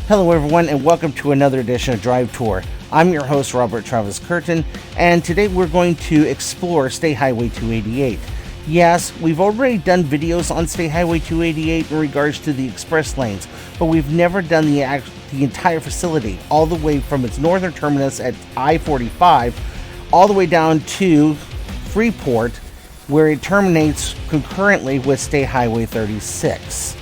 Hello everyone and welcome to another edition of Drive Tour. I'm your host Robert Travis Curtin, and today we're going to explore State Highway 288. Yes, we've already done videos on State Highway 288 in regards to the express lanes, but we've never done the entire facility, all the way from its northern terminus at I-45 all the way down to Freeport, where it terminates concurrently with State Highway 36.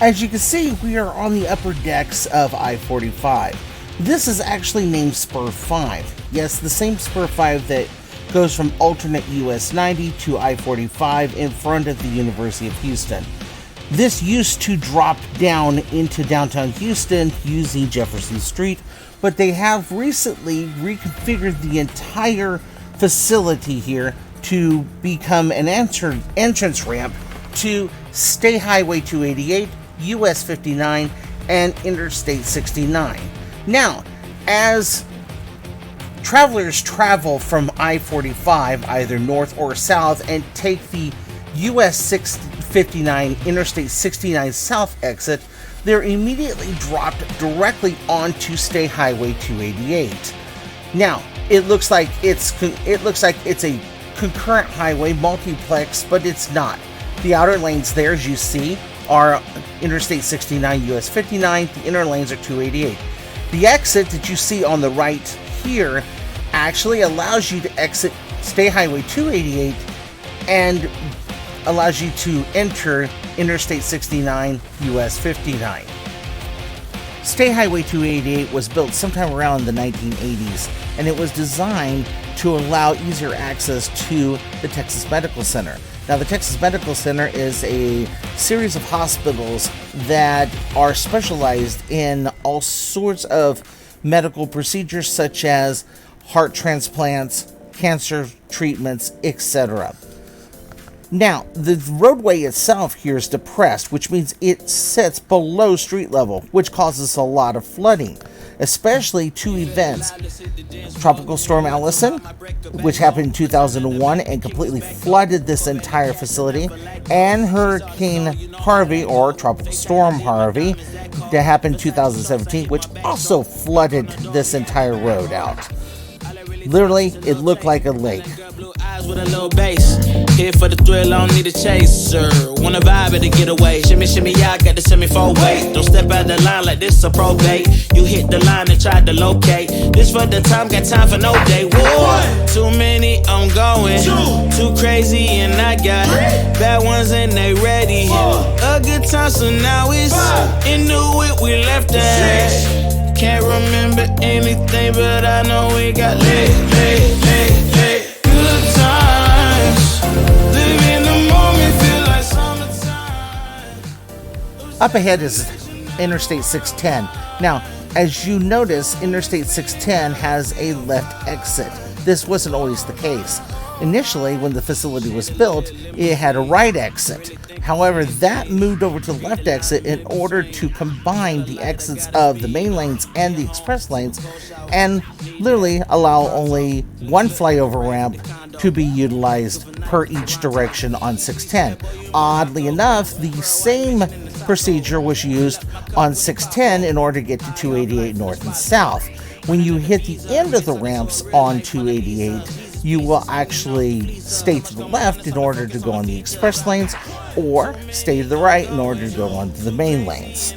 As you can see, we are on the upper decks of I-45. This is actually named Spur 5. Yes, the same Spur 5 that goes from alternate US 90 to I-45 in front of the University of Houston. This used to drop down into downtown Houston using Jefferson Street, but they have recently reconfigured the entire facility here to become an entrance ramp to State Highway 288, US 59, and Interstate 69. Now, as travelers travel from I-45 either north or south and take the US 59 Interstate 69 south exit, they're immediately dropped directly onto State Highway 288. Now, it looks like it's a concurrent highway multiplex, but it's not. The outer lanes there, as you see, are Interstate 69, US 59. The inner lanes are 288. The exit that you see on the right here actually allows you to exit State Highway 288 and allows you to enter Interstate 69, US 59. State Highway 288 was built sometime around the 1980s, and it was designed to allow easier access to the Texas Medical Center. Now, the Texas Medical Center is a series of hospitals that are specialized in all sorts of medical procedures such as heart transplants, cancer treatments, etc. Now, the roadway itself here is depressed, which means it sits below street level, which causes a lot of flooding, especially two events. Tropical Storm Allison, which happened in 2001 and completely flooded this entire facility, and Hurricane Harvey, or Tropical Storm Harvey, that happened in 2017, which also flooded this entire road out. Literally, it looked like a lake. With a little bass, here for the thrill, I don't need a chaser. Wanna vibe it to get away. Shimmy, shimmy, yeah, I got the semi-4 way. Don't step out the line like this a probate. You hit the line and try to locate. This for the time, got time for no day. Whoa, too many, I'm going. Too crazy, and I got bad ones and they ready. A good time, so now it's into it, we left that. Can't remember anything, but I know we got lit. Good times, live in the moment, feel like summertime. Up ahead is Interstate 610. Now, as you notice, Interstate 610 has a left exit. This wasn't always the case. Initially, when the facility was built, it had a right exit. However, that moved over to the left exit in order to combine the exits of the main lanes and the express lanes and literally allow only one flyover ramp to be utilized per each direction on 610. Oddly enough, the same procedure was used on 610 in order to get to 288 north and south. When you hit the end of the ramps on 288, you will actually stay to the left in order to go on the express lanes, or stay to the right in order to go on the main lanes.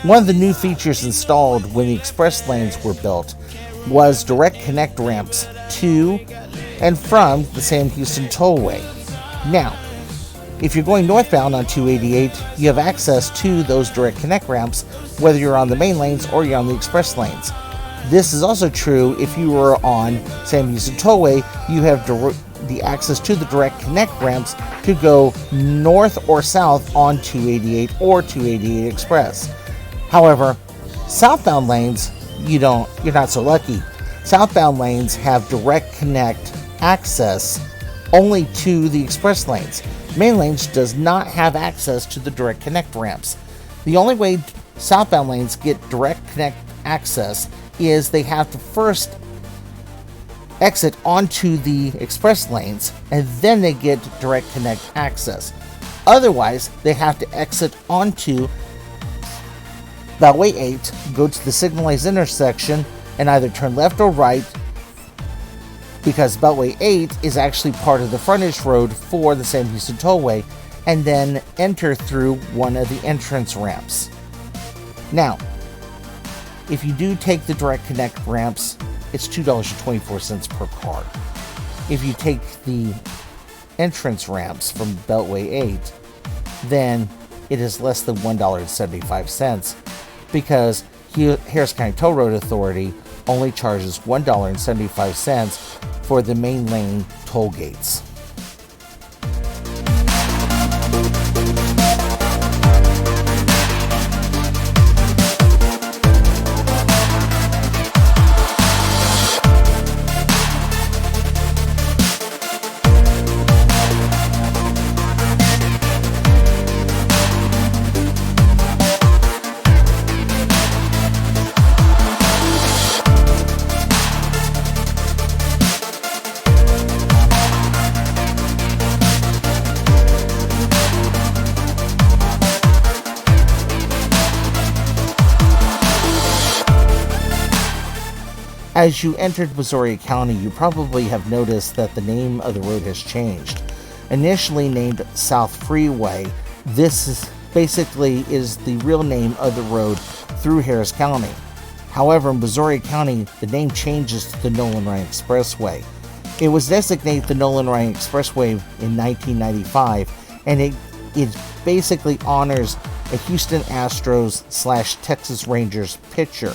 One of the new features installed when the express lanes were built was direct connect ramps to and from the Sam Houston Tollway. Now, if you're going northbound on 288, you have access to those direct connect ramps, whether you're on the main lanes or you're on the express lanes. This is also true if you were on Sam Houston Tollway. You have the access to the direct connect ramps to go north or south on 288 or 288 Express. However, southbound lanes, you're not so lucky. Southbound lanes have direct connect access only to the express lanes. Main lanes does not have access to the direct connect ramps. The only way southbound lanes get direct connect access is they have to first exit onto the express lanes and then they get direct connect access. Otherwise, they have to exit onto Beltway 8, go to the signalized intersection, and either turn left or right, because Beltway 8 is actually part of the frontage road for the Sam Houston Tollway, and then enter through one of the entrance ramps. Now, if you do take the direct connect ramps, it's $2.24 per car. If you take the entrance ramps from Beltway 8, then it is less than $1.75, because Harris County Toll Road Authority only charges $1.75 for the main lane toll gates. As you entered Missouri County, you probably have noticed that the name of the road has changed. Initially named South Freeway, this is the real name of the road through Harris County. However, in Missouri County, the name changes to the Nolan Ryan Expressway. It was designated the Nolan Ryan Expressway in 1995, and it basically honors a Houston Astros / Texas Rangers pitcher.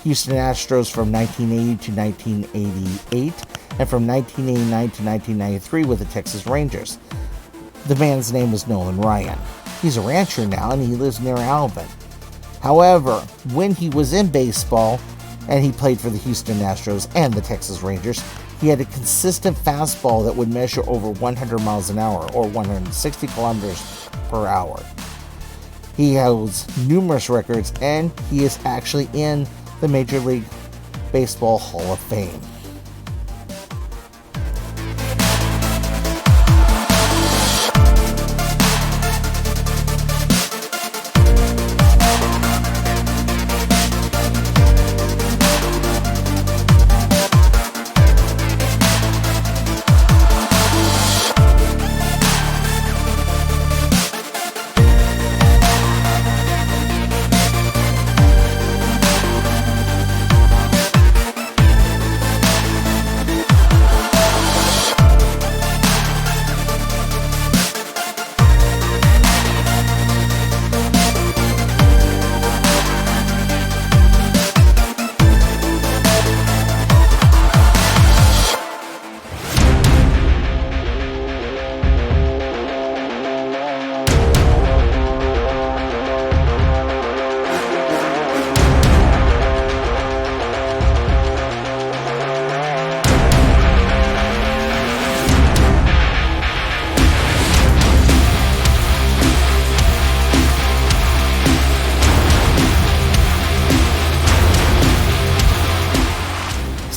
Houston Astros from 1980 to 1988, and from 1989 to 1993 with the Texas Rangers. The man's name is Nolan Ryan. He's a rancher now, and he lives near Alvin. However, when he was in baseball, and he played for the Houston Astros and the Texas Rangers, he had a consistent fastball that would measure over 100 miles an hour, or 160 kilometers per hour. He has numerous records, and he is actually in the Major League Baseball Hall of Fame.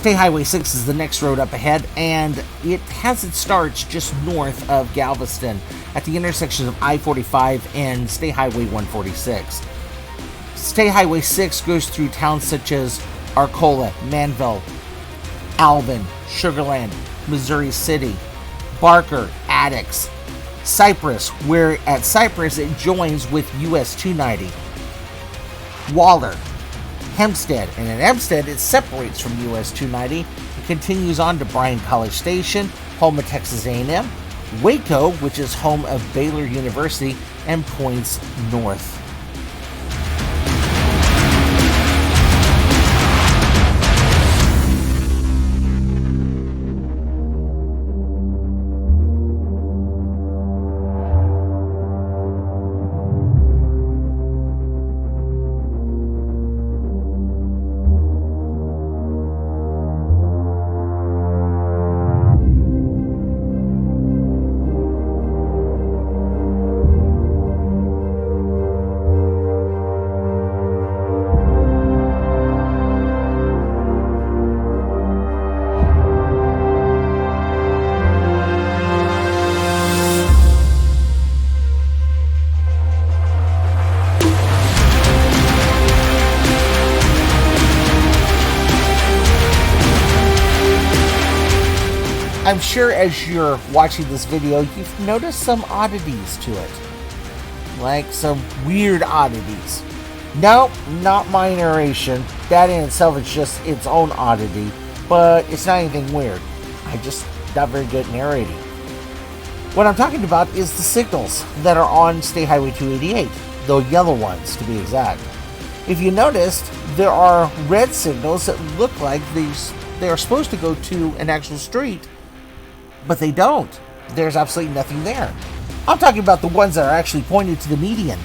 State Highway 6 is the next road up ahead, and it has its starts just north of Galveston at the intersection of I-45 and State Highway 146. State Highway 6 goes through towns such as Arcola, Manville, Alvin, Sugarland, Missouri City, Barker, Addicts, Cypress, where at Cypress it joins with US 290, Waller, Hempstead, and in Hempstead it separates from US 290 and continues on to Bryan College Station, home of Texas A&M, Waco, which is home of Baylor University, and points north. I'm sure as you're watching this video, you've noticed some oddities to it. Like some weird oddities. No, not my narration. That in itself is just its own oddity, but it's not anything weird. I just not very good at narrating. What I'm talking about is the signals that are on State Highway 288, the yellow ones to be exact. If you noticed, there are red signals that look like they are supposed to go to an actual street, but they don't. There's absolutely nothing there. I'm talking about the ones that are actually pointed to the median.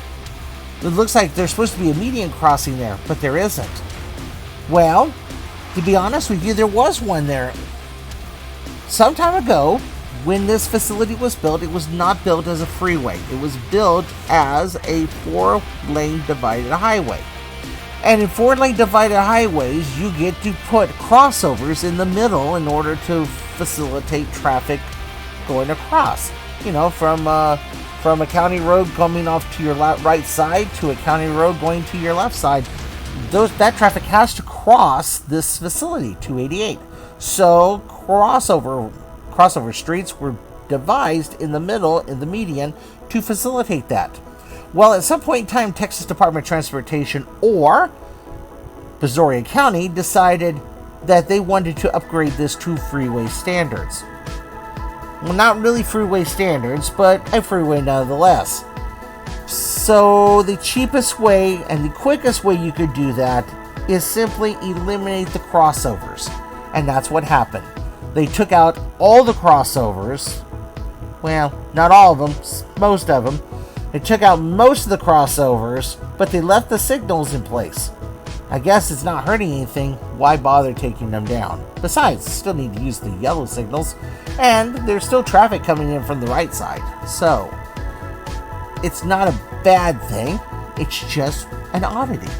It looks like there's supposed to be a median crossing there, but there isn't. Well, to be honest with you, there was one there. Some time ago, when this facility was built, it was not built as a freeway. It was built as a 4-lane divided highway. And in 4-lane divided highways, you get to put crossovers in the middle in order to facilitate traffic going across. You know, from a county road coming off to your right side to a county road going to your left side. That traffic has to cross this facility, 288. So crossover streets were devised in the middle, in the median, to facilitate that. Well, at some point in time, Texas Department of Transportation or Brazoria County decided that they wanted to upgrade this to freeway standards. Well, not really freeway standards, but a freeway nonetheless. So the cheapest way and the quickest way you could do that is simply eliminate the crossovers. And that's what happened. They took out all the crossovers. Well, not all of them, most of them. They took out most of the crossovers, but they left the signals in place. I guess it's not hurting anything. Why bother taking them down? Besides, still need to use the yellow signals, and there's still traffic coming in from the right side. So, it's not a bad thing. It's just an oddity.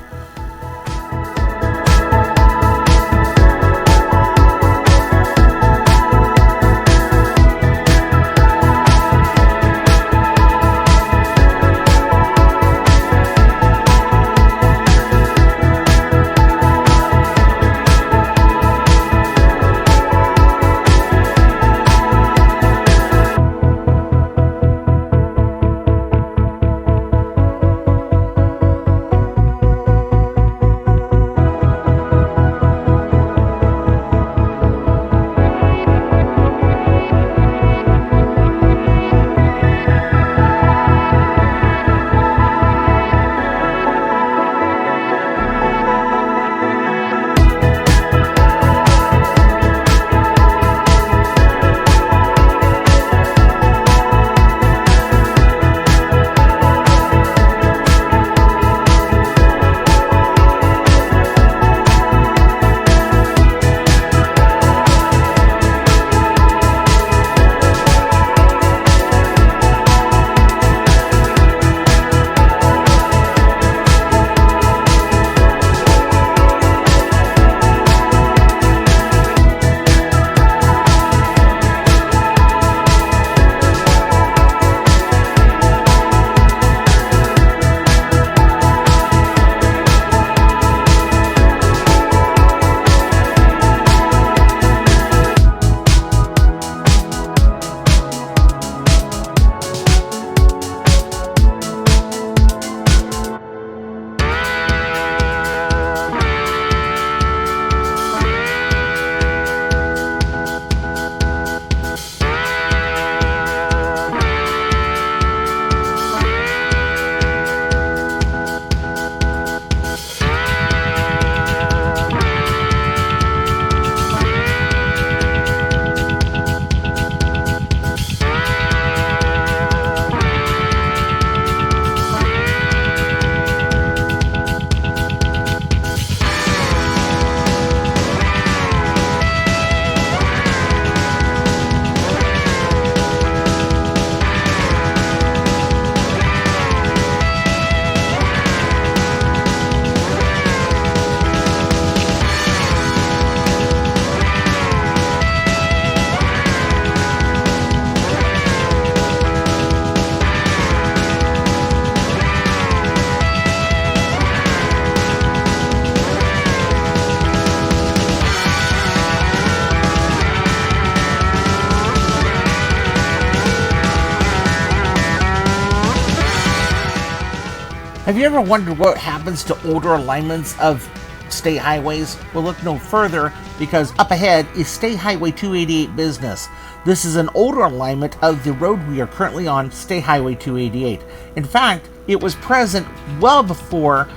Have you ever wondered what happens to older alignments of state highways? Well, look no further, because up ahead is State Highway 288 business. This is an older alignment of the road we are currently on, State Highway 288. In fact, it was present well before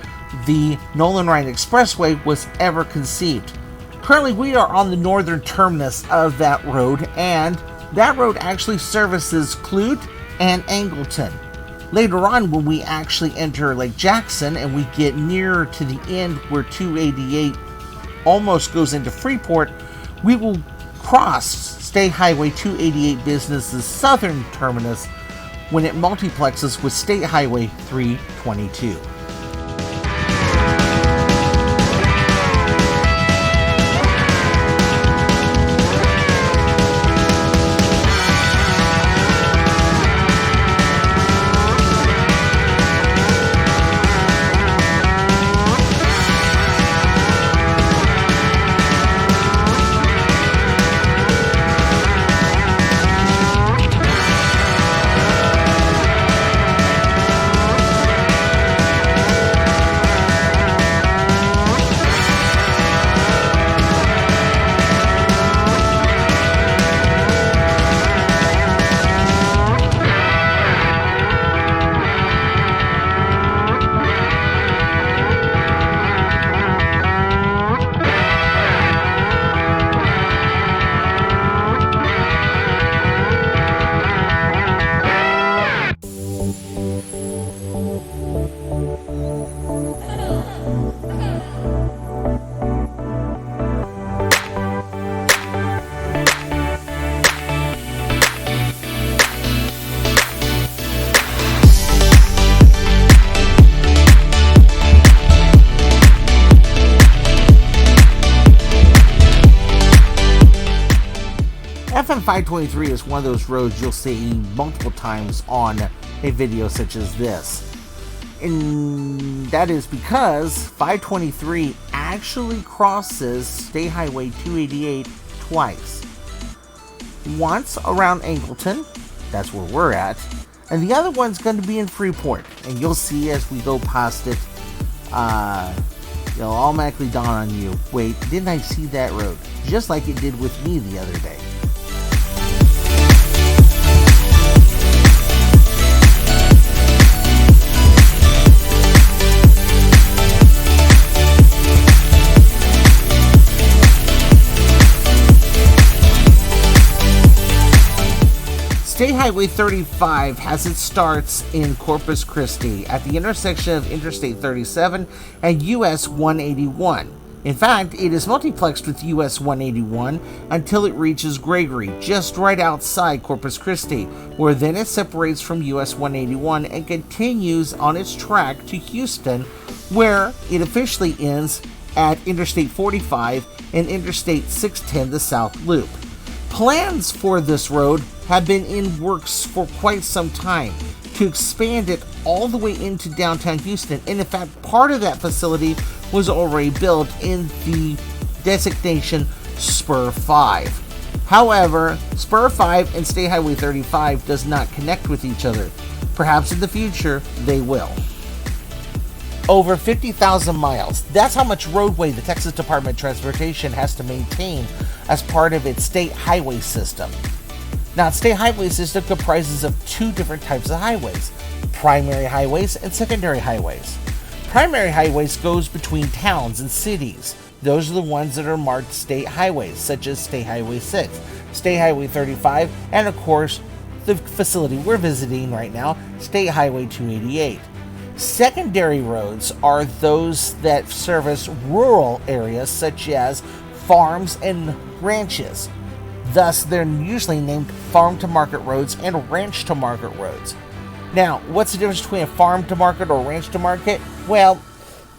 the Nolan Expressway was ever conceived. Currently, we are on the northern terminus of that road, and that road actually services Clute and Angleton. Later on, when we actually enter Lake Jackson and we get nearer to the end where 288 almost goes into Freeport, we will cross State Highway 288 Business's southern terminus when it multiplexes with State Highway 322. FM 523 is one of those roads you'll see multiple times on a video such as this. And that is because 523 actually crosses State Highway 288 twice. Once around Angleton, that's where we're at, and the other one's going to be in Freeport. And you'll see as we go past it, it'll automatically dawn on you, wait, didn't I see that road? Just like it did with me the other day. State Highway 35 has its starts in Corpus Christi at the intersection of Interstate 37 and US 181. In fact, it is multiplexed with US 181 until it reaches Gregory, just right outside Corpus Christi, where then it separates from US 181 and continues on its track to Houston, where it officially ends at Interstate 45 and Interstate 610, the South Loop. Plans for this road have been in works for quite some time to expand it all the way into downtown Houston, and in fact part of that facility was already built in the designation Spur 5. However, Spur 5 and State Highway 35 does not connect with each other. Perhaps in the future they will. Over 50,000 miles. That's how much roadway the Texas Department of Transportation has to maintain as part of its state highway system. Now, its state highway system comprises of two different types of highways: primary highways and secondary highways. Primary highways goes between towns and cities. Those are the ones that are marked state highways, such as State Highway 6, State Highway 35, and of course, the facility we're visiting right now, State Highway 288. Secondary roads are those that service rural areas such as farms and ranches. Thus, they're usually named farm-to-market roads and ranch-to-market roads. Now, what's the difference between a farm-to-market or ranch-to-market? Well,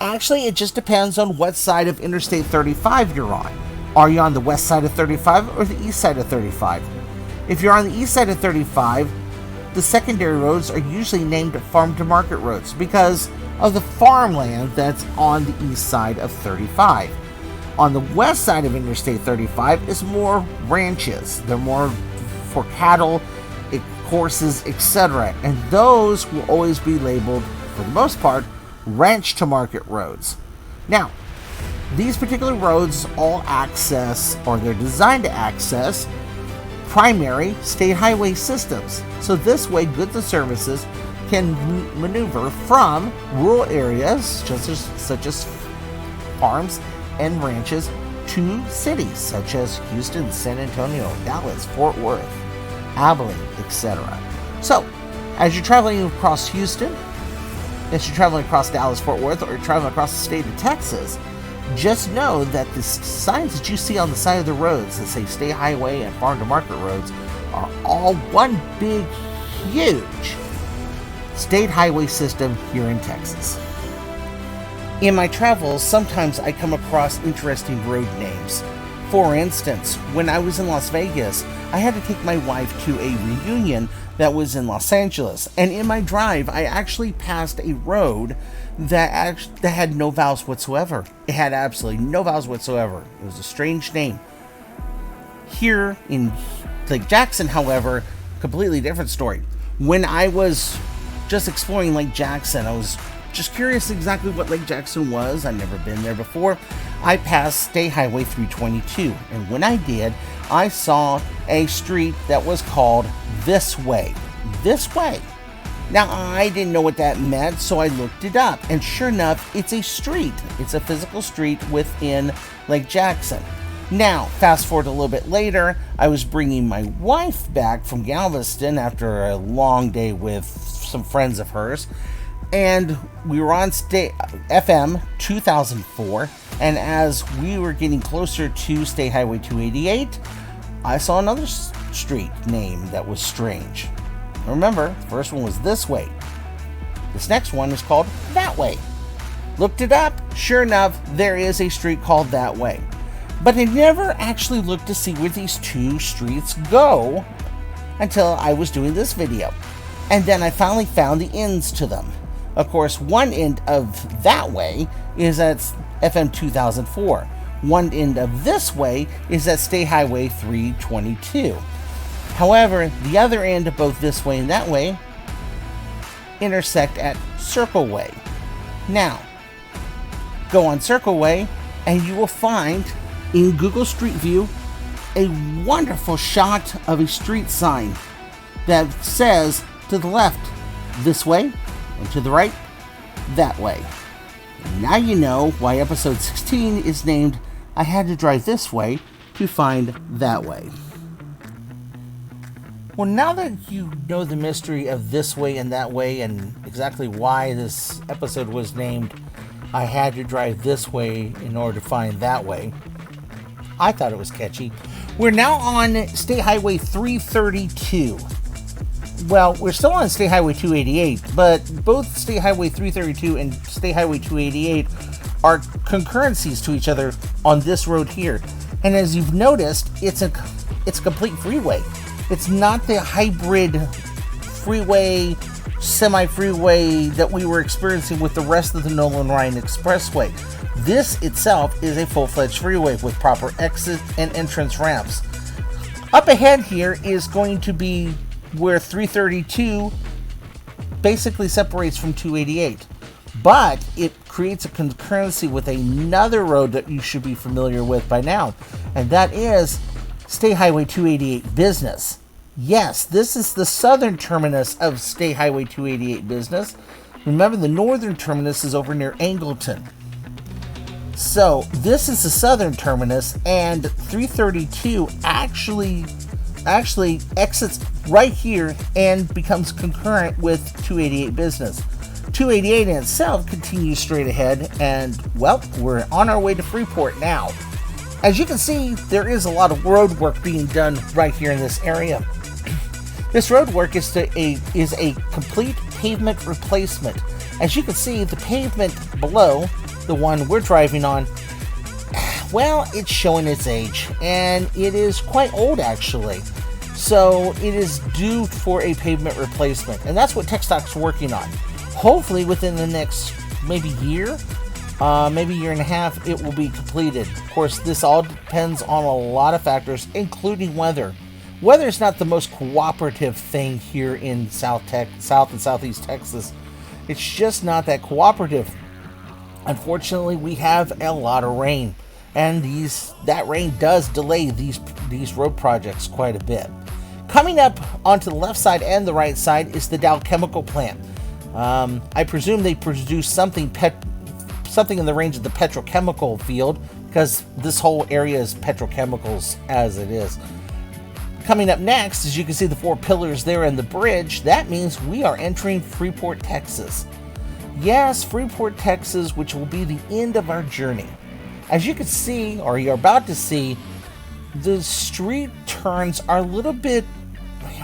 actually, it just depends on what side of Interstate 35 you're on. Are you on the west side of 35 or the east side of 35? If you're on the east side of 35, the secondary roads are usually named farm-to-market roads because of the farmland that's on the east side of 35. On the west side of Interstate 35 is more ranches. They're more for cattle, horses, etc. And those will always be labeled, for the most part, ranch to market roads. Now, these particular roads all access, or they're designed to access, primary state highway systems. So this way, goods and services can maneuver from rural areas, such as farms and ranches, to cities such as Houston, San Antonio, Dallas, Fort Worth, Abilene, etc. So, as you're traveling across Houston, as you're traveling across Dallas, Fort Worth, or you're traveling across the state of Texas, just know that the signs that you see on the side of the roads that say state highway and farm to market roads are all one big, huge state highway system here in Texas. In my travels, sometimes I come across interesting road names. For instance, when I was in Las Vegas, I had to take my wife to a reunion that was in Los Angeles, and in my drive, I actually passed a road that had no vowels whatsoever. It had absolutely no vowels whatsoever. It was a strange name. Here in Lake Jackson, however, completely different story. When I was just exploring Lake Jackson, I was just curious exactly what Lake Jackson was. I'd never been there before. I passed State Highway 322, and when I did, I saw a street that was called This Way. This Way. Now, I didn't know what that meant, so I looked it up, and sure enough, it's a street. It's a physical street within Lake Jackson. Now, fast forward a little bit later, I was bringing my wife back from Galveston after a long day with some friends of hers, and we were on FM 2004, and as we were getting closer to State Highway 288, I saw another street name that was strange. Remember, the first one was This Way. This next one is called That Way. Looked it up, sure enough, there is a street called That Way. But I never actually looked to see where these two streets go until I was doing this video. And then I finally found the ends to them. Of course, one end of That Way is at FM 2004. One end of This Way is at State Highway 322. However, the other end of both This Way and That Way intersect at Circle Way. Now, go on Circle Way and you will find in Google Street View a wonderful shot of a street sign that says to the left, This Way, and to the right, That Way. Now you know why episode 16 is named I Had to Drive This Way to Find That Way. Well, now that you know the mystery of This Way and That Way and exactly why this episode was named I Had to Drive This Way in order to find That Way, I thought it was catchy. We're now on State Highway 332. Well, we're still on State Highway 288, but both State Highway 332 and State Highway 288 are concurrencies to each other on this road here. And as you've noticed, it's a complete freeway. It's not the hybrid freeway, semi-freeway that we were experiencing with the rest of the Nolan Expressway. This itself is a full-fledged freeway with proper exit and entrance ramps. Up ahead here is going to be where 332 basically separates from 288. But it creates a concurrency with another road that you should be familiar with by now, and that is State Highway 288 Business. Yes, this is the southern terminus of State Highway 288 Business. Remember, the northern terminus is over near Angleton. So this is the southern terminus, and 332 actually exits right here and becomes concurrent with 288 Business. 288 in itself continues straight ahead, and well, we're on our way to Freeport now. As you can see, there is a lot of road work being done right here in this area. This road work is a complete pavement replacement. As you can see, the pavement below, the one we're driving on, well, it's showing its age, and it is quite old actually. So it is due for a pavement replacement, and that's what TxDOT's working on. Hopefully within the next maybe year and a half, it will be completed. Of course, this all depends on a lot of factors, including weather. Weather is not the most cooperative thing here in South and Southeast Texas. It's just not that cooperative. Unfortunately, we have a lot of rain, and that rain does delay these road projects quite a bit. Coming up onto the left side and the right side is the Dow Chemical Plant. I presume they produce something in the range of the petrochemical field, because this whole area is petrochemicals as it is. Coming up next, as you can see the 4 pillars there and the bridge, that means we are entering Freeport, Texas. Yes, Freeport, Texas, which will be the end of our journey. As you can see, or you're about to see, the street turns are a little bit,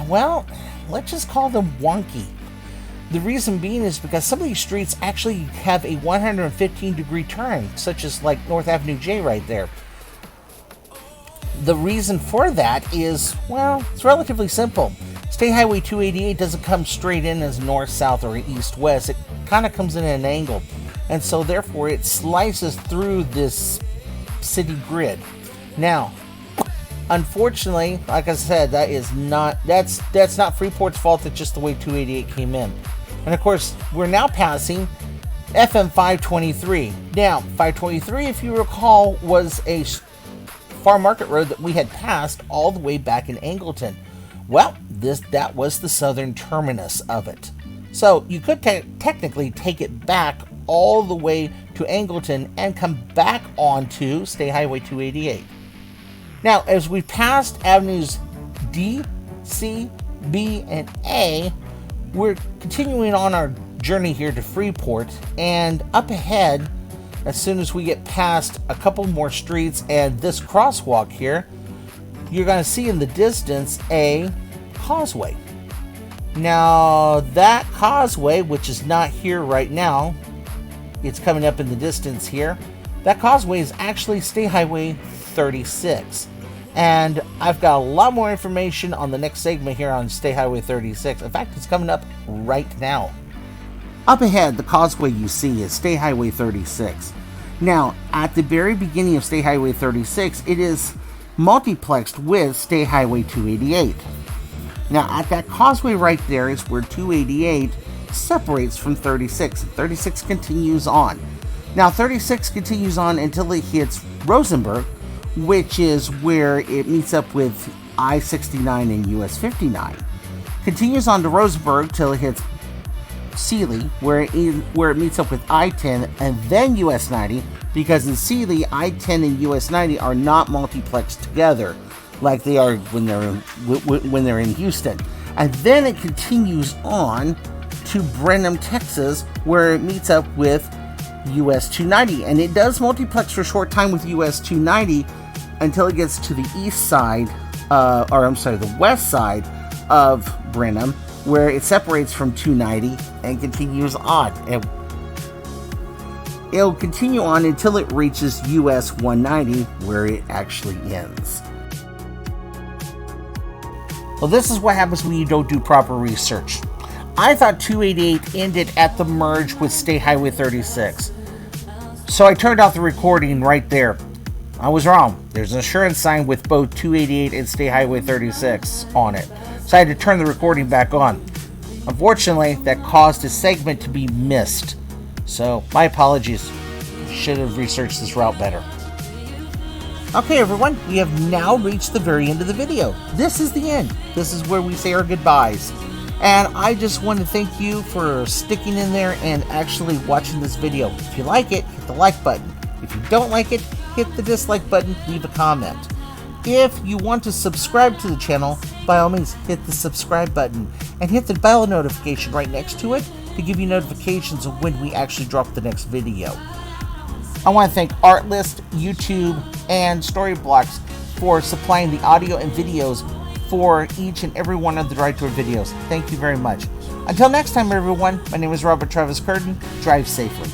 well, let's just call them wonky. The reason being is because some of these streets actually have a 115-degree turn, such as like North Avenue J right there. The reason for that is, well, it's relatively simple. State Highway 288 doesn't come straight in as north, south, or east, west. It kind of comes in at an angle. And so therefore it slices through this city grid. Now, unfortunately, like I said, that's not Freeport's fault. It's just the way 288 came in. And of course, we're now passing FM 523. Now, 523, if you recall, was a farm market road that we had passed all the way back in Angleton. Well, that was the southern terminus of it. So you could technically take it back all the way to Angleton and come back onto State Highway 288. Now, as we passed avenues D, C, B, and A, we're continuing on our journey here to Freeport, and up ahead, as soon as we get past a couple more streets and this crosswalk here, you're going to see in the distance a causeway. Now, that causeway, which is not here right now, it's coming up in the distance here, that causeway is actually State Highway 36. And I've got a lot more information on the next segment here on State Highway 36. In fact, it's coming up right now. Up ahead, the causeway you see is State Highway 36. Now, at the very beginning of State Highway 36, it is multiplexed with State Highway 288. Now, at that causeway right there is where 288 separates from 36. 36 continues on. Now, 36 continues on until it hits Rosenberg, which is where it meets up with I-69 and US 59. Continues on to Rosenberg till it hits Sealy, where it meets up with I-10 and then US 90, because in Sealy, I-10 and US 90 are not multiplexed together like they are when they're in Houston. And then it continues on to Brenham, Texas, where it meets up with US 290, and it does multiplex for a short time with US 290 until it gets to the the west side of Brenham, where it separates from 290 and continues on. It'll continue on until it reaches US 190, where it actually ends. Well, this is what happens when you don't do proper research. I thought 288 ended at the merge with State Highway 36. So I turned off the recording right there. I was wrong. There's an assurance sign with both 288 and State Highway 36 on it. So I had to turn the recording back on. Unfortunately, that caused a segment to be missed. So my apologies. Should have researched this route better. Okay, everyone, we have now reached the very end of the video. This is the end. This is where we say our goodbyes. And I just want to thank you for sticking in there and actually watching this video. If you like it, hit the like button. If you don't like it, hit the dislike button, leave a comment. If you want to subscribe to the channel, by all means, hit the subscribe button and hit the bell notification right next to it to give you notifications of when we actually drop the next video. I want to thank Artlist, YouTube, and Storyblocks for supplying the audio and videos for each and every one of the Drive Tour videos. Thank you very much. Until next time, everyone, my name is Robert Travis Curtin. Drive safely.